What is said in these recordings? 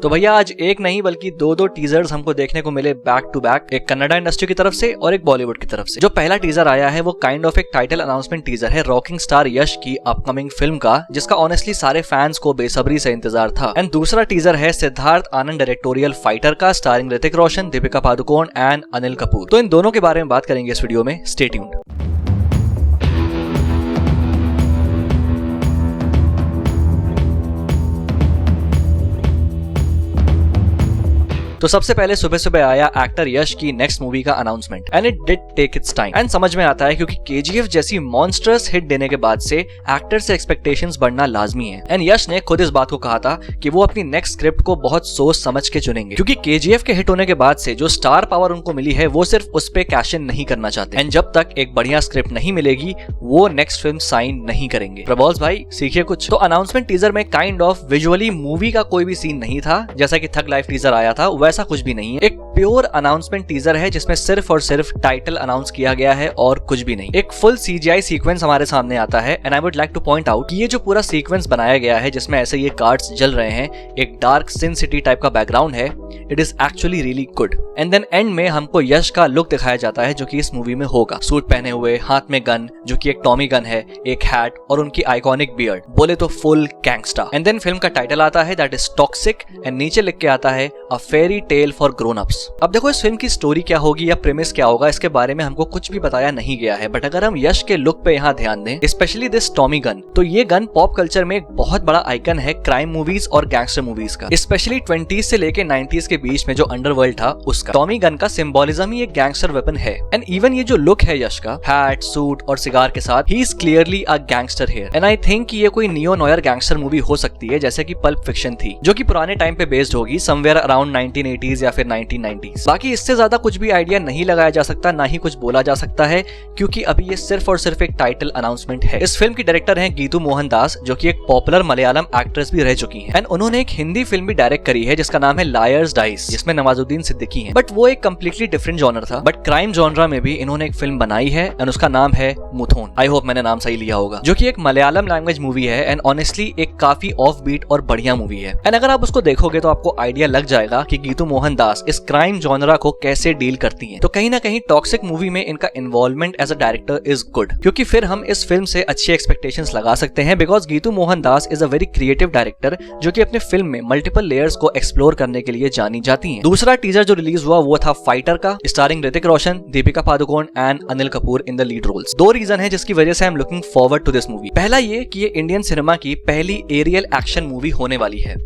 तो भैया आज एक नहीं बल्कि दो टीजर्स हमको देखने को मिले बैक टू बैक, एक कन्नड़ा इंडस्ट्री की तरफ से और एक बॉलीवुड की तरफ से। जो पहला टीजर आया है वो काइंड ऑफ एक टाइटल अनाउंसमेंट टीजर है रॉकिंग स्टार यश की अपकमिंग फिल्म का, जिसका ऑनेस्टली सारे फैंस को बेसब्री से इंतजार था। एंड दूसरा टीजर है सिद्धार्थ आनंद डायरेक्टोरियल फाइटर का, स्टारिंग ऋतिक रोशन, दीपिका पादुकोण एंड अनिल कपूर। तो इन दोनों के बारे में बात करेंगे इस वीडियो में, स्टे ट्यून्ड। तो सबसे पहले सुबह सुबह आया एक्टर यश की नेक्स्ट मूवी का announcement and it did take its time. And समझ में आता है क्योंकि केजीएफ जैसी मॉन्स्टर्स हिट देने के बाद से एक्टर से एक्सपेक्टेशंस बढ़ना लाजमी है। एंड यश ने खुद इस बात को कहा था कि वो अपनी नेक्स्ट स्क्रिप्ट को बहुत सोच समझ के चुनेंगे, क्योंकि केजीएफ के हिट होने के बाद से जो स्टार पावर उनको मिली है वो सिर्फ उस पे कैश इन नहीं करना चाहते। एंड जब तक एक बढ़िया स्क्रिप्ट नहीं मिलेगी वो नेक्स्ट फिल्म साइन नहीं करेंगे। प्रबॉल्स भाई सीखिए कुछ। तो अनाउंसमेंट टीजर में काइंड ऑफ विजुअली मूवी का कोई भी सीन नहीं था, जैसा कि थग लाइफ टीजर आया था वैसा कुछ भी नहीं है। एक प्योर अनाउंसमेंट टीजर है जिसमें सिर्फ और सिर्फ टाइटल अनाउंस किया गया है और कुछ भी नहीं। एक फुल सीजीआई सीक्वेंस हमारे सामने आता है and I would like two point out कि ये जो पूरा सीक्वेंस बनाया गया है जिसमें ऐसे ये कार्ड्स जल रहे हैं, एक डार्क सिन सिटी टाइप का बैकग्राउंड है, it is actually really good. And then and में हमको यश का लुक दिखाया जाता है जो कि इस मूवी में होगा, सूट पहने हुए, हाथ में गन जो कि एक टॉमी गन है, एक हैट और उनकी आइकॉनिक बियर्ड, बोले तो full gangster. And then film का टाइटल आता है दैट इज टॉक्सिक एंड नीचे लिख के आता है a fairy tale for grown ups. अब देखो इस फिल्म की स्टोरी क्या होगी या प्रेमिस क्या होगा इसके बारे में हमको कुछ भी बताया नहीं गया है, बट अगर हम यश के लुक पे यहाँ ध्यान दें, स्पेशली दिस टॉमी गन, तो ये गन पॉप कल्चर में एक बहुत बड़ा आइकन है क्राइम मूवीज और गैंगस्टर मूवीज का, स्पेशली 20s से लेके 90s के बीच में जो अंडरवर्ल्ड था उसका। टॉमी गन का सिंबोलिज्म ही एक गैंगस्टर वेपन है। एंड इवन ये जो लुक है यश का, हैट, सूट और सिगार के साथ, he is clearly a gangster here. And I think कि ये कोई नियो नॉयर गैंगस्टर मूवी हो सकती है जैसे कि पल्प फिक्शन थी, जो कि पुराने टाइम पे बेस्ड होगी, समवेयर अराउंड 1980s या फिर 1990s। बाकी इससे ज्यादा कुछ भी आइडिया नहीं लगाया जा सकता, ना ही कुछ बोला जा सकता है, क्योंकि अभी ये सिर्फ और सिर्फ एक टाइटल अनाउंसमेंट है। इस फिल्म की डायरेक्टर हैं गीतू मोहन दास, जो कि एक पॉपुलर मलयालम एक्ट्रेस भी रह चुकी हैं। एंड उन्होंने एक हिंदी फिल्म भी डायरेक्ट करी है जिसका नाम है लायर्स डाइस, जिसमें नवाजुद्दीन सिद्दीकी हैं, बट वो एक कंप्लीटली डिफरेंट जॉनर था। बट क्राइम जॉनरा में भी इन्होंने एक फिल्म बनाई है एंड उसका नाम है मुथोन। आई होप मैंने नाम सही लिया होगा, जो कि एक मलयालम लैंग्वेज मूवी है एंड ऑनेस्टली एक काफी ऑफ बीट और बढ़िया मूवी है। एंड अगर आप उसको देखोगे तो आपको आइडिया लग जाएगा कि गीतू मोहन दास इस क्राइम जॉनरा को कैसे डील करती हैं। तो कहीं ना कहीं टॉक्सिक मूवी में इनका involvement as a director is good, क्योंकि फिर हम इस फिल्म से अच्छी एक्सपेक्टेशंस लगा सकते हैं, because Geetu Mohan Das is a very creative director जो कि अपने फिल्म में मल्टीपल लेयर्स को एक्सप्लोर करने के लिए जानी जाती हैं। दूसरा टीजर जो रिलीज हुआ वो था फाइटर का, starring Hrithik Roshan, Deepika Padukone and Anil Kapoor in the lead roles. दो रीजन है जिसकी वजह से I am looking forward to this movie. पहला ये कि ये इंडियन सिनेमा की पहली एरियल एक्शन मूवी होने वाली है,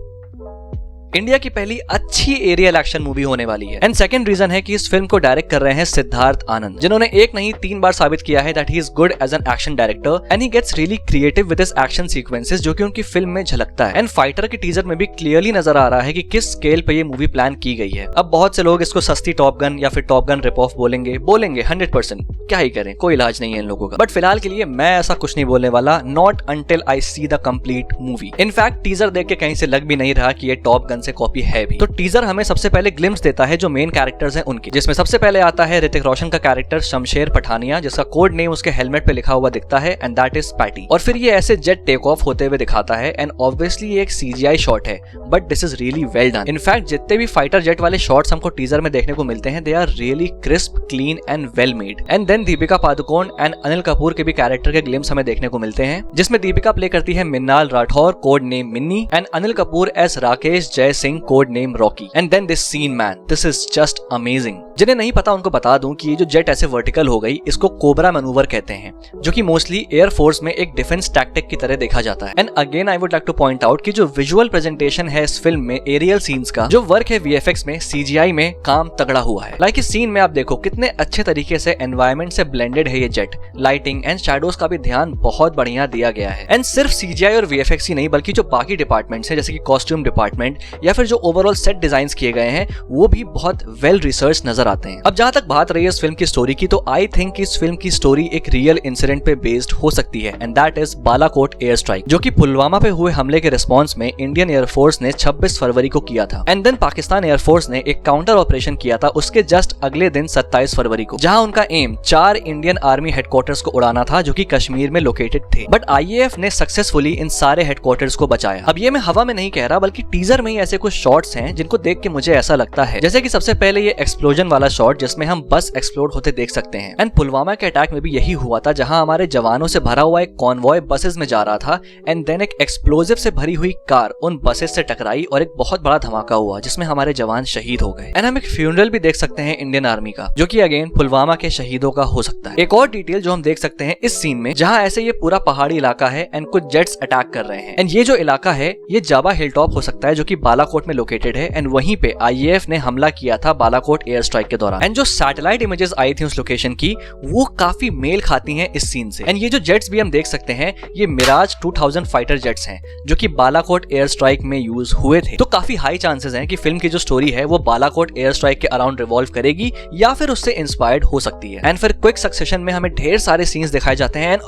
इंडिया की पहली अच्छी एरियल एक्शन मूवी होने वाली है। एंड सेकंड रीजन है कि इस फिल्म को डायरेक्ट कर रहे हैं सिद्धार्थ आनंद, जिन्होंने एक नहीं 3 बार साबित किया है that he is good as an action director and he gets really creative with his action sequences, जो कि उनकी फिल्म में झलकता है। एंड फाइटर के टीजर में भी क्लियरली नजर आ रहा है कि किस स्केल पे ये मूवी प्लान की गई है। अब बहुत से लोग इसको सस्ती टॉप गन या फिर टॉप गन रिप ऑफ बोलेंगे 100%, क्या ही करें, कोई इलाज नहीं है इन लोगों का। बट फिलहाल के लिए मैं ऐसा कुछ नहीं बोलने वाला, not until I see the complete movie. In fact teaser देख के कहीं से लग भी नहीं रहा कि ये टॉप गन से कॉपी है भी। तो टीजर हमें सबसे पहले ग्लिम्स देता है जो मेन कैरेक्टर्स हैं उनकी, जिसमें सबसे पहले आता है ऋतिक रोशन का कैरेक्टर शमशेर पठानिया, जिसका कोड नेम उसके हेलमेट पे लिखा हुआ दिखता है एंड दैट इज पैटी। और फिर ये ऐसे जेट टेक ऑफ होते हुए दिखाता है एंड ऑब्वियसली ये एक सीजीआई शॉट है, but this is really well done. In fact जितने भी फाइटर जेट वाले शॉट्स हमको टीजर में देखने को मिलते हैं they are really crisp, clean and well made. And then Deepika Padukone and Anil Kapoor के भी कैरेक्टर के ग्लिम्स हमें देखने को मिलते हैं, जिसमें दीपिका प्ले करती है Minnal Rathore code name Minni and Anil Kapoor as Rakesh Jai Singh code name Rocky. And then this scene man, this is just amazing. जिन्हें नहीं पता उनको बता दूं कि ये जो जेट ऐसे वर्टिकल हो गई इसको कोबरा मैनूवर कहते हैं, जो कि मोस्टली एयर फोर्स में एक डिफेंस टैक्टिक की तरह देखा जाता है। And again I would like two point out कि जो विजुअल प्रेजेंटेशन है इस फिल्म में एरियल सीन्स का, जो वर्क है वीएफएक्स में, सीजीआई में काम तगड़ा हुआ है। लाइक इस सीन में आप देखो कितने अच्छे तरीके से एनवायरमेंट से ब्लेंडेड है ये जेट, लाइटिंग एंड शैडोज का भी ध्यान बहुत बढ़िया दिया गया है। एंड सिर्फ सीजीआई और वीएफएक्स ही नहीं बल्कि जो बाकी डिपार्टमेंट्स हैं जैसे कि कॉस्ट्यूम डिपार्टमेंट या फिर जो ओवरऑल सेट डिजाइन किए गए हैं वो भी बहुत वेल रिसर्च नजर आते हैं। अब जहां तक बात रही है इस फिल्म की स्टोरी की, तो आई थिंक इस फिल्म की स्टोरी एक रियल इंसिडेंट पे बेस्ड हो सकती है and that is Balakot air strike, जो कि पुलवामा पे हुए हमले के रिस्पॉन्स में इंडियन एयरफोर्स ने 26 फरवरी को किया था। एंड देन पाकिस्तान एयरफोर्स ने एक काउंटर ऑपरेशन किया था उसके जस्ट अगले दिन 27 फरवरी को, जहां उनका एम 4 इंडियन आर्मी हेडक्वार्टर्स को उड़ाना था जो कि कश्मीर में लोकेटेड थे। बट आईएएफ ने सक्सेसफुली इन सारे हेडक्वार्टर्स को बचाया। अब ये मैं हवा में नहीं कह रहा बल्कि टीजर में ही ऐसे ऐसे कुछ शॉट्स हैं जिनको देख के मुझे ऐसा लगता है जैसे कि सबसे पहले ये एक्सप्लोजन वाला शॉट जिसमें हम बस एक्सप्लोड होते देख सकते हैं। एंड पुलवामा के अटैक में भी यही हुआ था, जहां हमारे जवानों से भरा हुआ एक कॉन्वॉय बसेस में जा रहा था एंड देन एक एक्सप्लोजिव से भरी हुई कार उन बसेस से टकराई और एक बहुत बड़ा धमाका हुआ जिसमें हमारे जवान शहीद हो गए। एंड हम एक फ्यूनरल भी देख सकते हैं इंडियन आर्मी का, जो कि अगेन पुलवामा के शहीदों का हो सकता है। एक और डिटेल जो हम देख सकते हैं इस सीन में, जहां ऐसे ये पूरा पहाड़ी इलाका है एंड कुछ जेट्स अटैक कर रहे हैं एंड ये जो इलाका है ये जावा हिल टॉप हो सकता है जो कि बालाकोट में लोकेटेड है एंड वहीं पे IAF ने हमला किया था बालाकोट एयर स्ट्राइक के दौरान। एंड जो सैटेलाइट इमेजेस आई थी उस लोकेशन की वो काफी मेल खाती हैं इस सीन से। एंड ये जो जेट्स भी हम देख सकते हैं ये मिराज 2000 फाइटर जेट्स हैं जो कि बालाकोट एयर स्ट्राइक में यूज हुए थे। तो काफी हाई चांसेस हैं कि फिल्म की जो स्टोरी है वो बालाकोट एयर स्ट्राइक के अराउंड रिवॉल्व करेगी या फिर उससे इंस्पायर्ड हो सकती है। एंड फिर क्विक सक्सेशन में हमें ढेर सारे सीन्स दिखाए जाते हैं।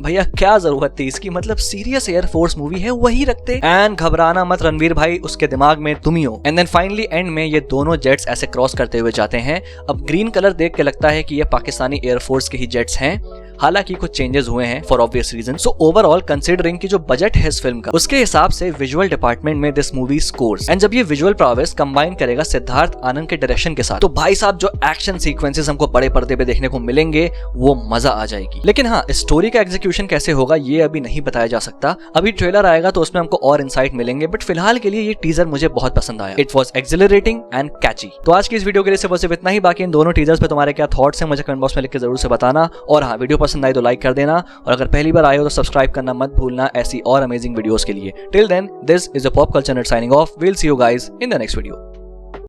भैया क्या जरूरत थी इसकी, मतलब सीरियस एयरफोर्स मूवी है वही रखते। एंड घबराना मत रणवीर भाई, उसके दिमाग में तुम ही हो। एंड देन फाइनली एंड में ये दोनों जेट्स ऐसे क्रॉस करते हुए जाते हैं। अब ग्रीन कलर देख के लगता है कि ये पाकिस्तानी एयरफोर्स के ही जेट्स हैं, हालांकि कुछ चेंजेस हुए हैं for obvious reason. So overall considering की जो बजट है इस फिल्म का उसके हिसाब से विजुअल डिपार्टमेंट में दिस मूवी स्कोर्स। एंड जब ये विजुअल प्रॉवेस कंबाइन करेगा सिद्धार्थ आनंद के डायरेक्शन के साथ तो भाई साहब जो एक्शन सीक्वेंसेस हमको बड़े पर्दे पे देखने को मिलेंगे वो मजा आ जाएगी। लेकिन हाँ, स्टोरी का एग्जीक्यूशन कैसे होगा ये अभी नहीं बताया जा सकता, अभी ट्रेलर आएगा तो उसमें हमको और इनसाइट मिलेंगे। बट फिलहाल के लिए ये टीजर मुझे बहुत पसंद आया। इट वॉज एक्सिलरेटिंग एंड कैची। तो आज की इस वीडियो के लिए सिर्फ इतना ही, बाकी इन दोनों टीजर्स पे तुम्हारे क्या थॉट्स हैं मुझे कमेंट बॉक्स में लिख के जरूर से बताना। और हाँ, वीडियो पसंद आई तो लाइक कर देना और अगर पहली बार आए हो तो सब्सक्राइब करना मत भूलना ऐसी और अमेजिंग वीडियोस के लिए। Till then, this is a pop culture net signing off. Will see you guys in the next video.